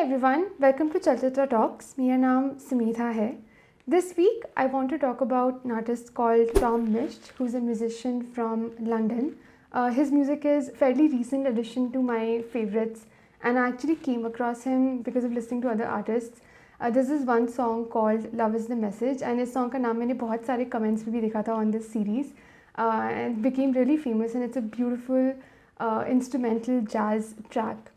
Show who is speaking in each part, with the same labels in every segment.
Speaker 1: everyone, welcome to Chalchitra Talks. मेरा नाम Sumedha है. This week I want to talk about an artist called Misch, who's a musician from London. His music is a fairly recent addition to my favorites, and I actually came across him because of listening to other artists. This is one song called Love is the Message, and इस song का नाम मैंने बहुत सारे comments में भी देखा था on this series, and became really famous, and it's a beautiful instrumental jazz track.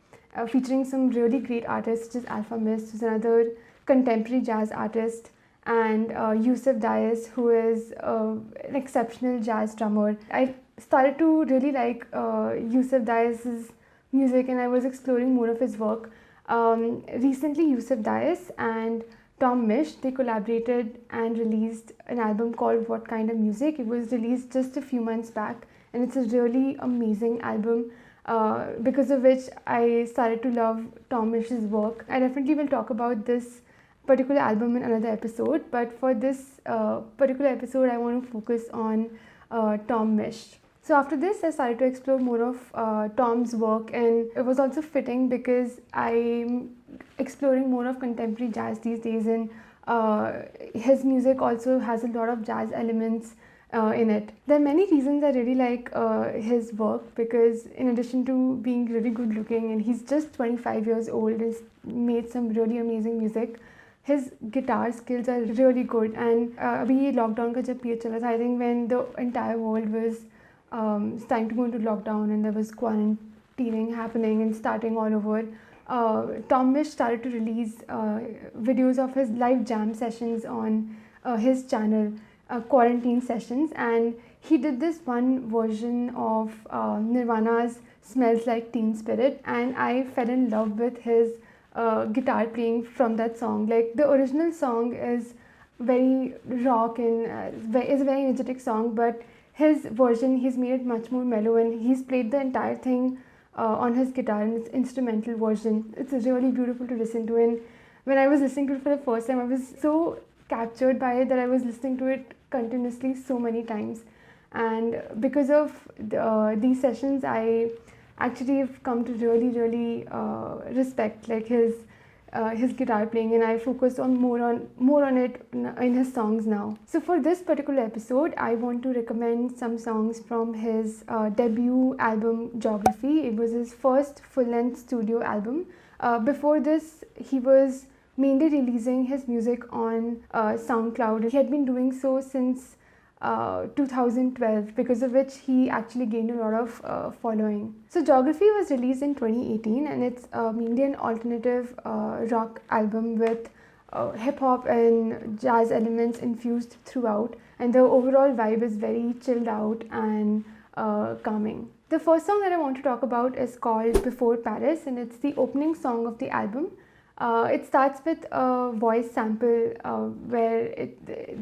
Speaker 1: Featuring some really great artists such as Alpha Misch, who's another contemporary jazz artist, and Yusuf Dias, who is an exceptional jazz drummer. I started to really like Yusuf Dias' music, and I was exploring more of his work. Recently, Yusuf Dias and Misch, they collaborated and released an album called What Kind of Music. It was released just a few months back, and it's a really amazing album. Because of which I started to love Misch's work. I definitely will talk about this particular album in another episode, but for this particular episode I want to focus on Misch. So after this I started to explore more of Tom's work, and it was also fitting because I'm exploring more of contemporary jazz these days, and his music also has a lot of jazz elements in it. There are many reasons I really like his work, because in addition to being really good looking, and he's just 25 years old and made some really amazing music, his guitar skills are really good. And अभी ये lockdown का जब period चला था, I think when the entire world was starting to go into lockdown and there was quarantining happening and starting all over, Misch started to release videos of his live jam sessions on his channel. Quarantine sessions, and he did this one version of Nirvana's Smells Like Teen Spirit, and I fell in love with his guitar playing from that song. Like, the original song is very rock and is a very energetic song, but his version, he's made it much more mellow, and he's played the entire thing on his guitar in its instrumental version. It's really beautiful to listen to, and when I was listening to it for the first time, I was so captured by it that I was listening to it continuously so many times. And because of these sessions, I actually have come to really respect like his guitar playing, and I focus on more on it in his songs now. So for this particular episode, I want to recommend some songs from his debut album Geography. It was his first full-length studio album. Before this, he was mainly releasing his music on SoundCloud. He had been doing so since 2012, because of which he actually gained a lot of following. So Geography was released in 2018, and it's mainly an alternative rock album with hip-hop and jazz elements infused throughout, and the overall vibe is very chilled out and calming. The first song that I want to talk about is called Before Paris, and it's the opening song of the album. It starts with a voice sample where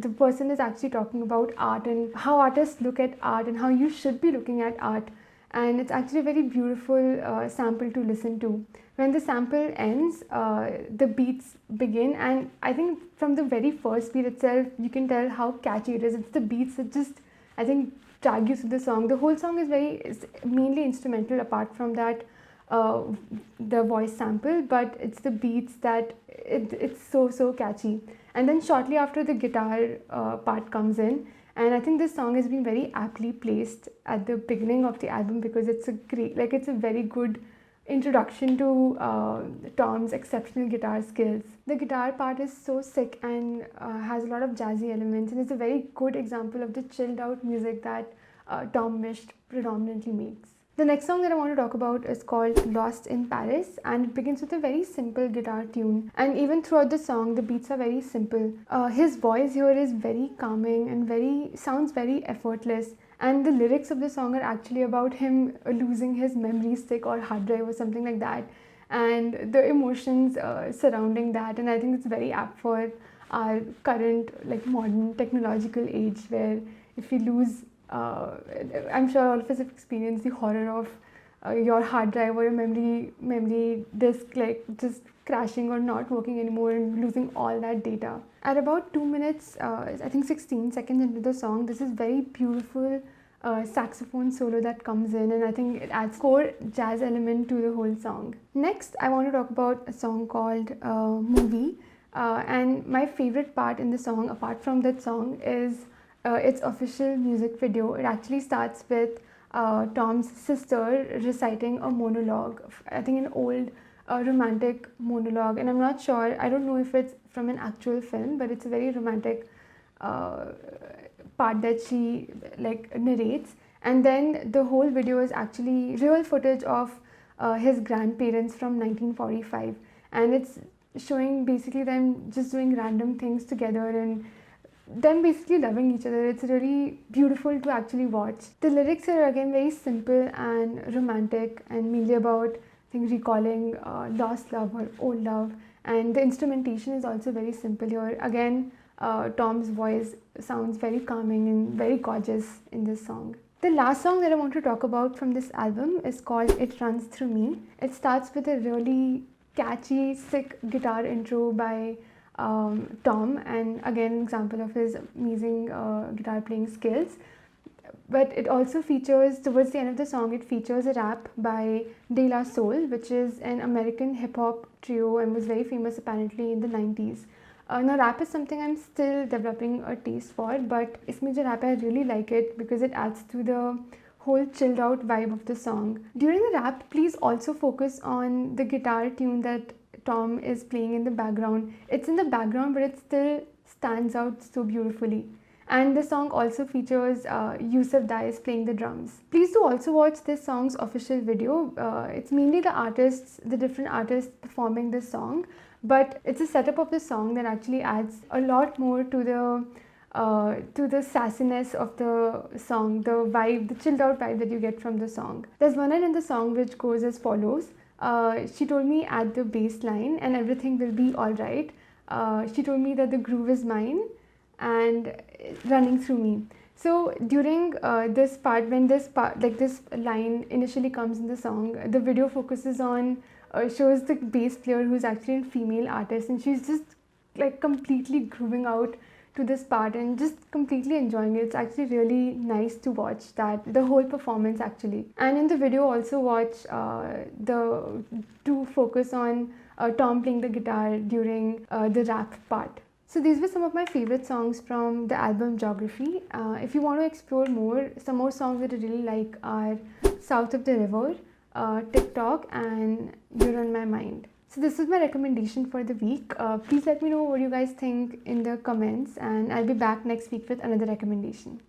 Speaker 1: the person is actually talking about art and how artists look at art and how you should be looking at art. And it's actually a very beautiful sample to listen to. When the sample ends, the beats begin, and I think from the very first beat itself, you can tell how catchy it is. It's the beats that just, I think, drag you through the song. The whole song is mainly instrumental apart from that the voice sample, but it's the beats that it's so catchy. And then shortly after, the guitar part comes in, and I think this song has been very aptly placed at the beginning of the album, because it's a very good introduction to Tom's exceptional guitar skills. The guitar part is so sick and has a lot of jazzy elements, and it's a very good example of the chilled out music that Misch predominantly makes. The next song that I want to talk about is called Lost in Paris, and it begins with a very simple guitar tune, and even throughout the song the beats are very simple. His voice here is very calming and sounds very effortless, and the lyrics of the song are actually about him losing his memory stick or hard drive or something like that, and the emotions surrounding that. And I think it's very apt for our current modern technological age, where if you lose I'm sure all of us have experienced the horror of your hard drive or your memory disk just crashing or not working anymore and losing all that data. At about 2 minutes, I think 16 seconds into the song, this is very beautiful saxophone solo that comes in, and I think it adds core jazz element to the whole song. Next, I want to talk about a song called Movie. And my favorite part in the song, apart from that song, is its official music video. It actually starts with Tom's sister reciting a monologue, I think an old romantic monologue, and I'm not sure, I don't know if it's from an actual film, but it's a very romantic part that she like narrates. And then the whole video is actually real footage of his grandparents from 1945, and it's showing basically them just doing random things together and them basically loving each other. It's really beautiful to actually watch. The lyrics are again very simple and romantic and mainly about, I think, recalling lost love or old love, and the instrumentation is also very simple here. Again, Tom's voice sounds very calming and very gorgeous in this song. The last song that I want to talk about from this album is called It Runs Through Me. It starts with a really catchy, sick guitar intro by Tom, and again an example of his amazing guitar playing skills. But it also features, towards the end of the song, it features a rap by De La Soul, which is an American hip-hop trio and was very famous apparently in the 90s. Now rap is something I'm still developing a taste for, but isme jo rap hai, I really like it because it adds to the whole chilled out vibe of the song. During the rap, please also focus on the guitar tune that Tom is playing in the background. It's in the background, but it still stands out so beautifully. And the song also features Yusuf Dais playing the drums. Please do also watch this song's official video. It's mainly the different artists performing this song, but it's a setup of the song that actually adds a lot more to the sassiness of the song, the vibe, the chilled out vibe that you get from the song. There's one line in the song which goes as follows. She told me add the bass line and everything will be alright. She told me that the groove is mine and running through me. So during this part, when this line initially comes in the song, the video focuses on, shows the bass player who's actually a female artist, and she's just like completely grooving out to this part and just completely enjoying it. It's actually really nice to watch that, the whole performance actually. And in the video also watch to focus on Tom playing the guitar during the rap part. So these were some of my favorite songs from the album Geography. If you want to explore more, some more songs that I really like are South of the River, TikTok, and You're on My Mind. So this is my recommendation for the week. Please let me know what you guys think in the comments, and I'll be back next week with another recommendation.